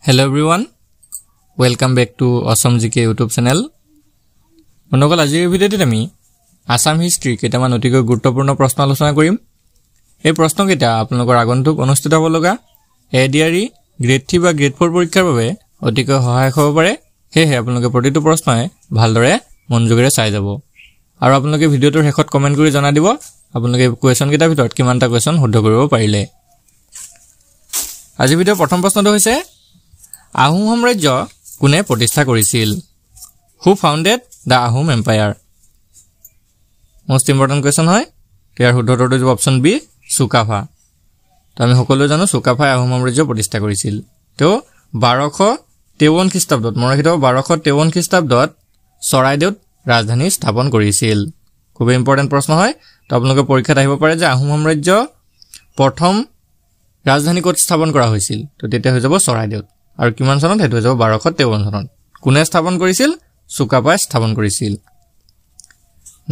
Hello everyone, welcome back to Awesome GK YouTube channel. Monokol ajir video te ami Assam history ketaman otiko guruttopurno proshno alochona korim. Ei proshno keta apnalokor agontuk onusthito hobo loga ADRE grade 3 ba grade 4 পরীক্ষার বাবে অতিকৈ সহায়ক হ'ব পাৰে। হেহে আপোনালোকে প্ৰতিটো প্ৰশ্নই ভালদৰে মনোযোগেৰে চাই যাব আৰু আপোনালোকে ভিডিওটোৰ শেষত কমেন্ট কৰি জনাই দিব আপোনালোকে কোৱেশ্চন কেইটাৰ ভিতৰত কিমানটা কোৱেশ্চন শুদ্ধ কৰিব পাৰিলে। আজি ভিডিওৰ প্ৰথম প্ৰশ্নটো হৈছে আহোম সাম্ৰাজ্য কোনে প্ৰতিষ্ঠা কৰিছিল? Who founded the Ahom Empire? Most important question হয়। ইয়াৰ শুদ্ধটো হ'ব অপচন বি চুকাফা। তো আমি সকলো জানো চুকাফাই আহোম সাম্ৰাজ্য প্ৰতিষ্ঠা কৰিছিল। তো 1253 খ্ৰীষ্টাব্দত মৰাহিত 1253 খ্ৰীষ্টাব্দত চৰাইদেউত ৰাজধানী স্থাপন কৰিছিল। খুব ইম্পৰ্টেন্ট প্ৰশ্ন হয়। তো আপোনালোকে পৰীক্ষাত আহিব পাৰে যে আহোম সাম্ৰাজ্য প্ৰথম ৰাজধানী ক'ত স্থাপন কৰা হৈছিল? তো তেতিয়া হৈ যাব চৰাইদেউত। আৰু কিমান চনত? হেতু হৈ যাব 1253 চনত। কোনে স্থাপন কৰিছিল? চুকাফাই স্থাপন কৰিছিল।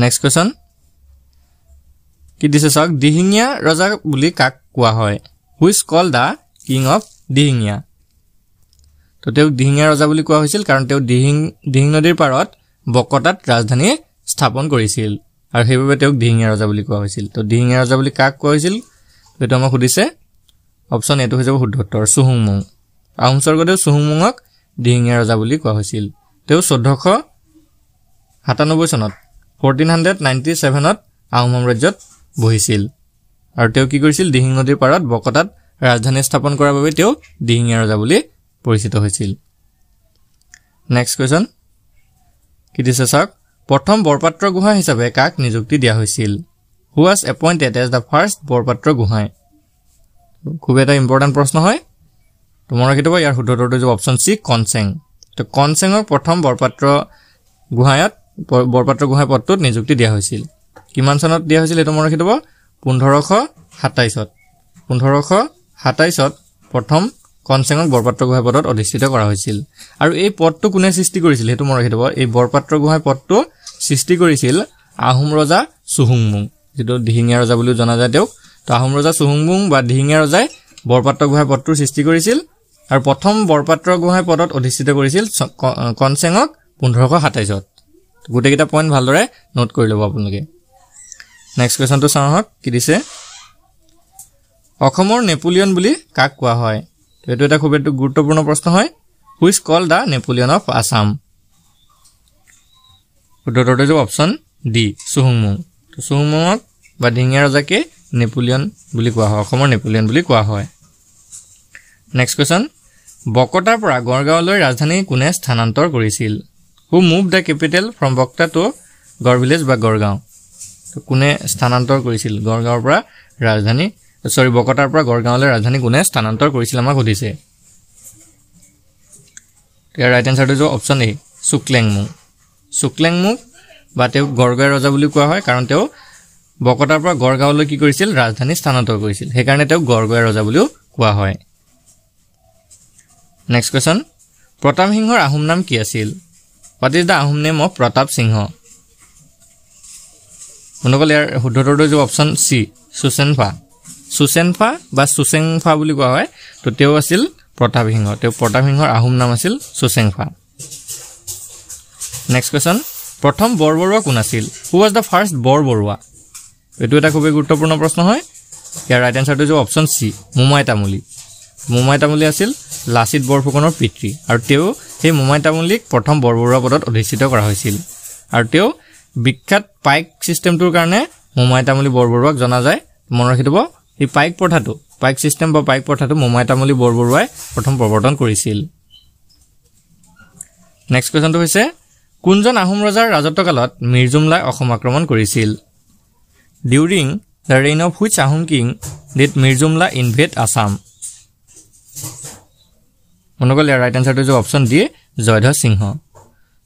নেক্সট কোৱেশ্চন কি দিছে চাওক, দিহিঙীয়া ৰজা বুলি কাক কোৱা হয়? Who is called the king of Dihingia? তো তেওঁ দিহিঙীয়া ৰজা বুলি কোৱা হৈছিল কাৰণ তেওঁ দিহিং নদীৰ পাৰত বকতাত ৰাজধানী স্থাপন কৰিছিল আৰু সেইবাবে তেওঁক দিহিঙীয়া ৰজা বুলি কোৱা হৈছিল। তো দিহিঙীয়া ৰজা বুলি কাক কোৱা হৈছিল? এইটো আমাক সুধিছে। অপচন এটো হৈ যাব শুদ্ধ উত্তৰ চুহুংমুং। আহোম স্বৰ্গদেউ চুহুংমুঙক দিহিঙীয়া ৰজা বুলি কোৱা হৈছিল। তেওঁ 1497 চনত 1497ত আহোম সাম্ৰাজ্যত বহিছিল আৰু তেওঁ কি কৰিছিল? দিহিং নদীৰ পাৰত বকতাত ৰাজধানী স্থাপন কৰাৰ বাবে তেওঁ দিহিঙীয়া ৰজা বুলি পৰিচিত হৈছিল। নেক্সট কোৱেশ্চন কি দিছে চাওক, প্ৰথম বৰপাত্ৰ গোহাঁই হিচাপে কাক নিযুক্তি দিয়া হৈছিল? Who was appointed as the first Borpatra Gohain? খুব এটা ইম্পৰ্টেণ্ট প্ৰশ্ন হয়। তোমাৰ কিতাপ ইয়াৰ শুদ্ধটো হ'ব অপচন সি কনচেং। তো কনচেঙক প্ৰথম বৰপাত্ৰ গোহাঁই পদটোত নিযুক্তি দিয়া হৈছিল। কিমান চনত দিয়া হৈছিল এইটো মনত ৰাখিব? 1527ত। 1527ত প্ৰথম কনচেঙক বৰপাত্ৰ গোহাঁই পদত অধিষ্ঠিত কৰা হৈছিল। আৰু এই পদটো কোনে সৃষ্টি কৰিছিল সেইটো মনত ৰাখিব। এই বৰপাত্ৰ গোহাঁই পদটো সৃষ্টি কৰিছিল আহোম ৰজা চুহুংমুং, যিটো দিহিঙীয়া ৰজা বুলিও জনা যায় তেওঁক। তো আহোম ৰজা চুহুংমুং বা দিহিঙীয়া ৰজাই বৰপাত্ৰ গোহাঁই পদটোৰ সৃষ্টি কৰিছিল আৰু প্ৰথম বৰপাত্ৰ গোহাঁই পদত অধিষ্ঠিত কৰিছিল কনচেঙক 1527ত। গোটেইকেইটা পইণ্ট ভালদৰে নোট কৰি ল'ব আপোনালোকে। নেক্সট কুৱেশ্যনটো চাওঁ আহক কি দিছে। অসমৰ নেপোলিয়ন বুলি কাক কোৱা হয়? এইটো এটা খুব গুৰুত্বপূৰ্ণ প্ৰশ্ন হয়। Who is called the Napoleon of Assam? শুদ্ধটো হ'ব অপচন ডি চুহুংমুং। তো চুহুংমুঙক বা দিহিঙীয়া ৰজাকে নেপোলিয়ন বুলি কোৱা হয়, অসমৰ নেপোলিয়ন বুলি কোৱা হয়। নেক্সট কুৱেশ্যন, বকতাৰ পৰা গড়গাঁৱলৈ ৰাজধানী কোনে স্থানান্তৰ কৰিছিল? হু মুভ দ্য কেপিটেল ফ্ৰম বক্তা টু গড় ভিলেজ বা গড়গাঁও? কোনে স্থানান্তৰ কৰিছিল গড়গাঁৱৰ পৰা ৰাজধানী বকতাৰ পৰা গড়গাঁৱলৈ ৰাজধানী কোনে স্থানান্তৰ কৰিছিল আমাক সুধিছে। ইয়াৰ ৰাইট এনচাৰটো হ'ব অপচন এ চুকলেংমুং। চুকলেংমুং বা তেওঁক গড়গাঁৱৰ ৰজা বুলি কোৱা হয় কাৰণ তেওঁ বকতাৰ পৰা গড়গাঁৱলৈ কি কৰিছিল? ৰাজধানী স্থানান্তৰ কৰিছিল, সেইকাৰণে তেওঁক গড়গাঁৱৰ ৰজা বুলিও কোৱা হয়। নেক্সট কুৱেশ্যন, প্ৰতাপ সিংহৰ আহোম নাম কি আছিল? What is the Ahom name of Pratap Singha? মনকল ইয়াৰ শুদ্ধটো হ'ব অপচন চি সুচেনফা। সুচেনফা বা সুচেংফা বুলি কোৱা হয়। তো তেওঁ আছিল প্ৰতাপ সিংহ। তেওঁ প্ৰতাপ সিংহৰ আহোম নাম আছিল সুচেংফা। নেক্সট কুৱেশ্যন, প্ৰথম বৰবৰুৱা কোন আছিল? Who was the first Borbarua? এইটো এটা খুবেই গুৰুত্বপূৰ্ণ প্ৰশ্ন হয়। ইয়াৰ ৰাইট এনচাৰটো হ'ব অপচন চি মোমাই তামুলী। মোমাই তামুলী আছিল লাচিত বৰফুকনৰ পিতৃ আৰু তেওঁ সেই মোমাই তামুলীক প্ৰথম বৰবৰুৱা পদত অধিষ্ঠিত কৰা হৈছিল আৰু তেওঁ বিখ্যাত পাইক ছিষ্টেমটোৰ কাৰণে মোমাই তামুলী বৰবৰুৱাক জনা যায়। মনত ৰাখি থ'ব, এই পাইক ছিষ্টেম বা পাইক প্ৰথাটো মোমাই তামুলী বৰবৰুৱাই প্ৰথম প্ৰৱৰ্তন কৰিছিল। নেক্সট কুৱেশ্যনটো হৈছে, কোনজন আহোম ৰজাৰ ৰাজত্বকালত মিৰ্জুমলাই অসম আক্ৰমণ কৰিছিল? During the reign of which Ahom king did Mir Jumla invade Assam? মনকল ইয়াৰ ৰাইট এনচাৰটো হ'ব অপচন ডি জয়ধ্বজ সিংহ।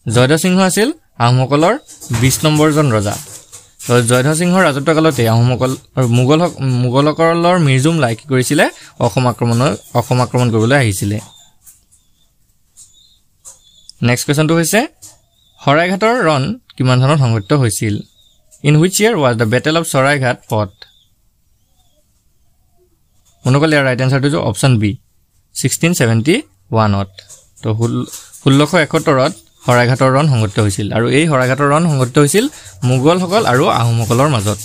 জয়ধ্বজ সিংহ আছিল আহোমসকলৰ 20 নম্বৰজন ৰজা। তো জয়ধ্বজ সিংহৰ ৰাজত্বকালতে আহোমসকল আৰু মোগলসকলৰ মিৰ্জুমলাই কি কৰিছিলে? অসম আক্ৰমণ কৰিবলৈ আহিছিলে। নেক্সট কুৱেশ্যনটো হৈছে, শৰাইঘাটৰ ৰণ কিমান চনত সংঘটিত হৈছিল? In which year was the battle of Saraighat fought? মনকল ইয়াৰ ৰাইট এনচাৰটো হ'ব অপচন বি 1671 1ত তো 1671ত শৰাইঘাটৰ ৰণ সংঘটিত হৈছিল আৰু এই শৰাইঘাটৰ ৰণ সংঘটিত হৈছিল মোগলসকল আৰু আহোমসকলৰ মাজত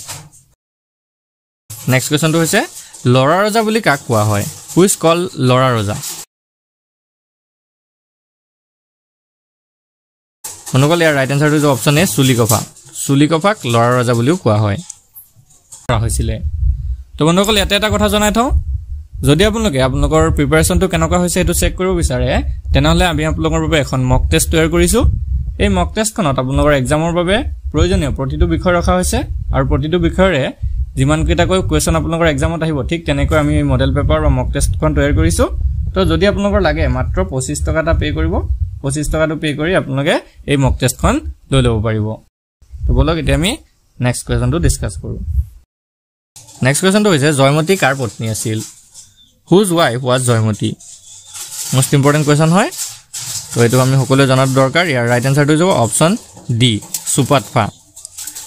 নেক্সট কোৱেশ্চনটো হৈছে লৰা ৰজা বুলি কাক কোৱা হয় হু ইজ কল লৰা ৰজা মনকল ইয়াৰ ৰাইট আনসাৰটো যে অপচন এ চুলিকফাক লৰা ৰজা বুলিও কোৱা হয় হৈছিল তো বন্ধুসকল ইয়াতে এটা কথা জনাই থওঁ যদি আপোনালোকৰ প্ৰিপাৰেচনটো কেনেকুৱা হৈছে এটো চেক কৰিব বিচাৰে তেনেহলে আমি আপোনালোকৰ বাবে এখন মক টেষ্ট তৈয়াৰ কৰিছো এই মক টেষ্টখনত আপোনালোকৰ এক্সামৰ বাবে প্ৰয়োজনীয় প্ৰতিটো বিষয় ৰখা হৈছে আৰু প্ৰতিটো বিষয়ৰে যিমান কেইটাকৈ কোৱেশ্চন আপোনালোকৰ এক্সামত আহিব ঠিক তেনেকৈ আমি এই মডেল পেপাৰ বা মক টেষ্টখন তৈয়াৰ কৰিছো তো যদি আপোনালোকৰ লাগে মাত্ৰ 25 টকা এটা পে কৰিব 25 টকাটো পে কৰি আপোনালোকে এই মক টেষ্টখন লৈ ল'ব পাৰিব তো বলক এতিয়া আমি নেক্সট কোৱেশ্চনটো ডিসকাস কৰো নেক্সট কোৱেশ্চনটো হৈছে জয়মতী কাৰ পত্নী আছিল whose wife was Joymoti most important question হয় তো এটো আমি সকলোৱে জানাৰ দৰকাৰ ইয়াৰ ৰাইট আনসাৰটো হ'ব অপচন ডি সুপাতফা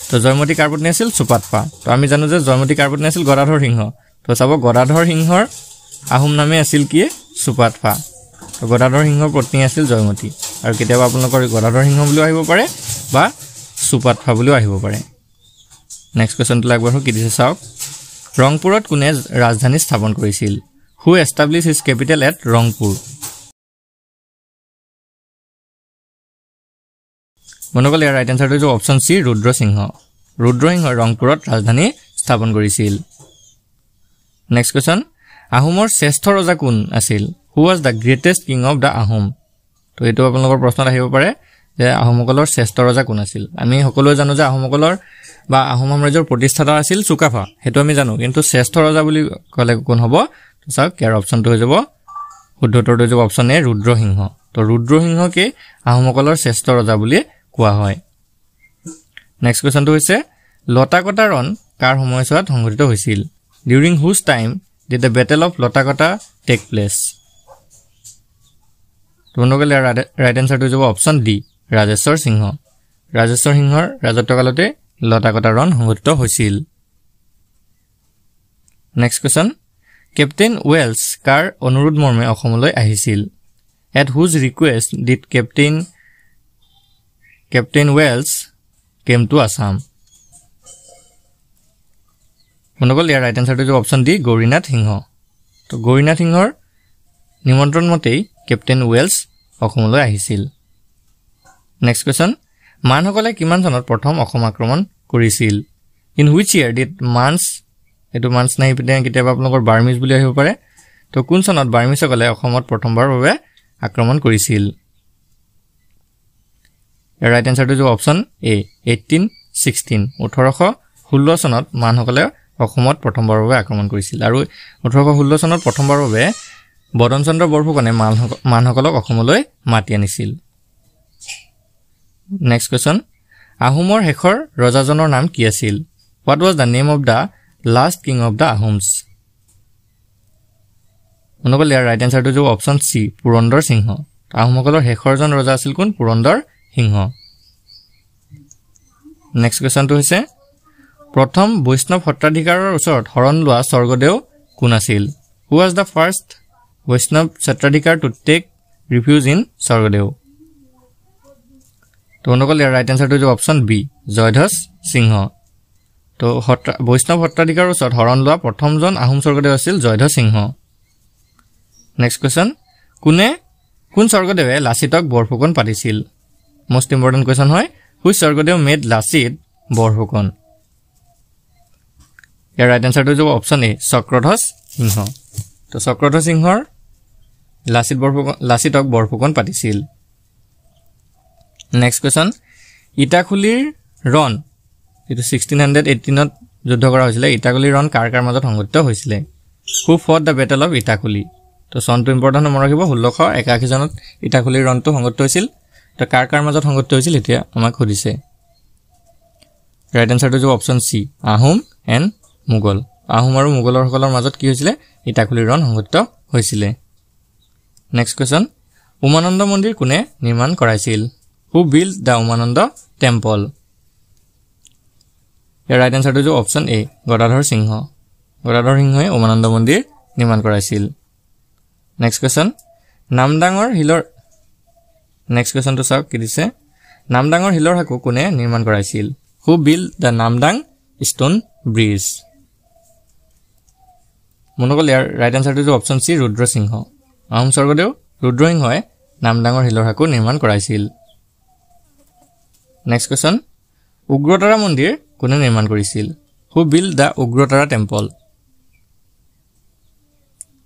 তো জয়মতী কাৰ পত্নী আছিল সুপাতফা তো আমি জানো যে জয়মতী কাৰ পত্নী আছিল গদাধৰ সিংহ তো চাব গদাধৰ সিংহৰ আহোম নামে আছিল কি সুপাতফা তো গদাধৰ সিংহৰ পত্নী আছিল জয়মতী আৰু কেতিয়াবা আপোনালোকৰ গদাধৰ সিংহ বুলি আহিব পাৰে বা সুপাতফা বুলি আহিব পাৰে নেক্সট কোৱেশ্চনটো লাগব কি দিছে চাওক ৰংপুৰত কোনে ৰাজধানী স্থাপন কৰিছিল who established his capital at Rangpur মনকল ইয়াৰ ৰাইট আনসাৰটো হৈছে অপচন সি ৰুদ্ৰসিংহ ৰংপুৰত ৰাজধানী স্থাপন কৰিছিল নেক্সট কোৱেশ্চন আহোমৰ শ্ৰেষ্ঠ ৰজা কোন আছিল who was the greatest king of the ahom তো এটো আপোনালোকৰ প্ৰশ্নত আহিব পাৰে যে আহোমসকলৰ শ্ৰেষ্ঠ ৰজা কোন আছিল আমি সকলোৱে জানো যে আহোমসকলৰ বা আহোম সাম্ৰাজ্যৰ প্ৰতিষ্ঠাতা আছিল চুকাফা হেতু আমি জানো কিন্তু শ্ৰেষ্ঠ ৰজা বুলি কলে কোন হ'ব তো চাওক ইয়াৰ অপচনটো হৈ যাব শুদ্ধটোৰ হৈ যাব অপচন এ ৰুদ্ৰসিংহ তো ৰুদ্ৰসিংহকে আহোমসকলৰ শ্ৰেষ্ঠ ৰজা বুলি কোৱা হয় নেক্সট কোৱেশ্চনটো হৈছে লতাকটা ৰণ কাৰ সময়ছোৱাত সংঘটিত হৈছিল during whose time did the battle of Latakata take place তোনগলে ৰাইট আনসাৰটো হৈ যাব অপচন ডি ৰাজেশ্বৰ সিংহৰ ৰাজত্বকালতে লতাকটা ৰণ সংঘটিত হৈছিল নেক্সট কোৱেশ্চন কেপ্টেইন ওয়েলছ কাৰ অনুৰোধ মৰ্মে অসমলৈ আহিছিল at whose request did Captain Wells came to Assam মনগল ইয়াৰ ৰাইট আনসাৰটো হৈছে অপচন ডি গৌৰীনাথ সিংহ তো গৌৰীনাথ সিংহৰ নিমন্ত্ৰণ মতেই কেপ্টেইন ওয়েলছ অসমলৈ আহিছিল নেক্সট কোৱেশ্চন মানসকলে কিমান চনত প্ৰথম অসম আক্ৰমণ কৰিছিল ইন হুইচ ইয়াৰ ডিড মানছ এটো মানছ নাই পিতে কিতাবা আপোনালোকৰ বাৰ্মিজ বুলি আহিব পাৰে তো কোন চনত বাৰ্মিছসকলে অসমত প্ৰথমবাৰ বাবে আক্ৰমণ কৰিছিল ইয়াৰ ৰাইট আনসাৰটো হৈছে অপচন এ 1816 চনত মানসকলে অসমত প্ৰথমবাৰ বাবে আক্ৰমণ কৰিছিল আৰু 1816 চনত প্ৰথমবাৰ বাবে বদনচন্দ্ৰ বৰফুকনে মানসকলক অসমলৈ মাতি আনিছিল নেক্সট কোৱেশ্চন আহোমৰ শেষৰ ৰজাজনৰ নাম কি আছিল what was the name of the last king of the ahoms মনকল ইয়াৰ ৰাইট আনসাৰটো হৈছে অপচন সি পুৰন্দৰ সিংহ আহোমসকলৰ শেষৰজন ৰজা আছিল কোন পুৰন্দৰ সিংহ নেক্সট কোৱেশ্চনটো হৈছে প্ৰথম বৈষ্ণৱ সত্ৰাধিকাৰৰ ওচৰত শৰণ লোৱা স্বৰ্গদেউ কোন আছিল who was the first বৈষ্ণৱ সত্ৰাধিকাৰ to take refuge in স্বৰ্গদেউ তো মনকল ইয়াৰ ৰাইট আনসাৰটো হৈছে অপচন বি জয়ধ্বজ সিংহ তো বৈষ্ণৱ সত্ৰাধিকাৰৰ ওচৰত শৰণ লোৱা প্ৰথমজন আহোম স্বৰ্গদেউ আছিল জয়ধ্বজ সিংহ নেক্সট কোৱেশ্চন কোন স্বৰ্গদেৱে লাচিতক বৰফুকন পাতিছিল মোস্ট ইম্পৰ্টেন্ট কোৱেশ্চন হয় হুইচ স্বৰ্গদেউ মেড লাচিত বৰফুকন ইয়াৰ ৰাইট আনসাৰটো হ'ব অপচন এ চক্ৰধ্বজ সিংহ তো চক্ৰধ্বজ সিংহৰ লাচিতক বৰফুকন পাতিছিল নেক্সট কোৱেশ্চন ইটাখুলিৰ ৰণ এটো 1618ত যুদ্ধ কৰা হৈছিল ইটাখুলিৰ ৰণ কাৰ মাজত সংঘটিত হৈছিল who fought the battle of Itakhuli তো সনটো ইম্পৰ্টেন্ট মন ৰাখিব 1681 চনত ইটাখুলিৰ ৰণটো সংঘটিত হৈছিল তো কাৰ মাজত সংঘটিত হৈছিল এতিয়া আমাক খুদিছে ৰাইট আনসাৰটো হ'ব option C Ahom and Mughal Ahom আৰু মুগলৰ সকলৰ মাজত কি হৈছিল ইটাখুলিৰ ৰণ সংঘটিত হৈছিল নেক্সট কোৱেশ্চন উমানন্দ মন্দিৰ কোনে নিৰ্মাণ কৰাইছিল who built the Umananda temple ইয়াৰ ৰাইট আনসাৰটো হ'ব অপচন এ গদাধৰ সিংহই উমানন্দ মন্দিৰ নিৰ্মাণ কৰাইছিল নেক্সট কোৱেশ্চন নামদাঙৰ হিলৰ নেক্সট কোৱেশ্চনটো চাওক কি দিছে নামদাঙৰ হিলৰ হাকো কোনে নিৰ্মাণ কৰাইছিল who build the Namdang stone bridge মনকল ইয়াৰ ৰাইট আনসাৰটো যে অপচন সি ৰুদ্ৰসিংহ আহোম স্বৰ্গদেউ ৰুদ্ৰসিংহই নামদাঙৰ হিলৰ হাকো নিৰ্মাণ কৰাইছিল নেক্সট কোৱেশ্চন উগ্ৰতাৰা মন্দিৰ কোনে নিৰ্মাণ কৰিছিল who build the Ugratara temple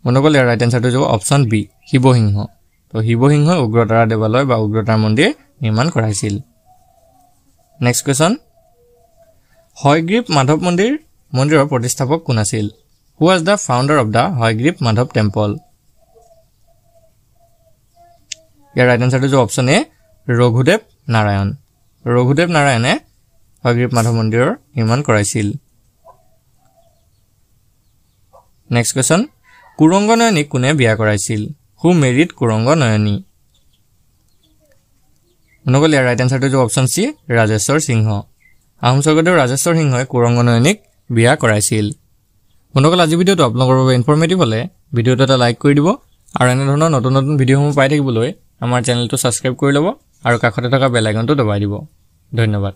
মনকল ইয়াৰ ৰাইট আনসাৰটো যে অপচন বি শিৱসিংহ তো শিৱসিংহই উগ্ৰতাৰা দেৱালয় বা উগ্ৰতাৰা মন্দিৰ নিৰ্মাণ কৰাইছিল নেক্সট কোৱেশ্চন হয়গ্ৰীৱ মাধৱ মন্দিৰৰ প্ৰতিষ্ঠাপক কোন আছিল who was the founder of the Hayagriva Madhava temple ইয়াৰ ৰাইট আনসাৰটো যে অপচন এ ৰঘুদেৱ নাৰায়ণে হয়গ্ৰীৱ মাধৱ মন্দিৰৰ নিৰ্মাণ কৰাইছিল নেক্সট কোৱেশ্চন কুৰংগ নয়নীক কোনে বিয়া কৰাইছিল হু মেৰিড কুৰংগ নয়নী মনকল ইয়াৰ ৰাইট আনসাৰটো যে অপচন সি ৰাজেশ্বৰ সিংহ আহোম স্বৰ্গদেউ ৰাজেশ্বৰ সিংহই কুৰংগ নয়নীক বিয়া কৰাইছিল মনকল আজি ভিডিঅ'টো আপোনালোকৰ বাবে ইনফৰমেটিভ হ'লে ভিডিঅ'টো এটা লাইক কৰি দিব আৰু এনে ধৰণৰ নতুন নতুন ভিডিঅ'সমূহ পাই থাকিবলৈ আমাৰ চেনেলটো ছাবস্ক্ৰাইব কৰি ল'ব আৰু কাষতে থকা বেল আইকনটো দবাই দিব ধন্যবাদ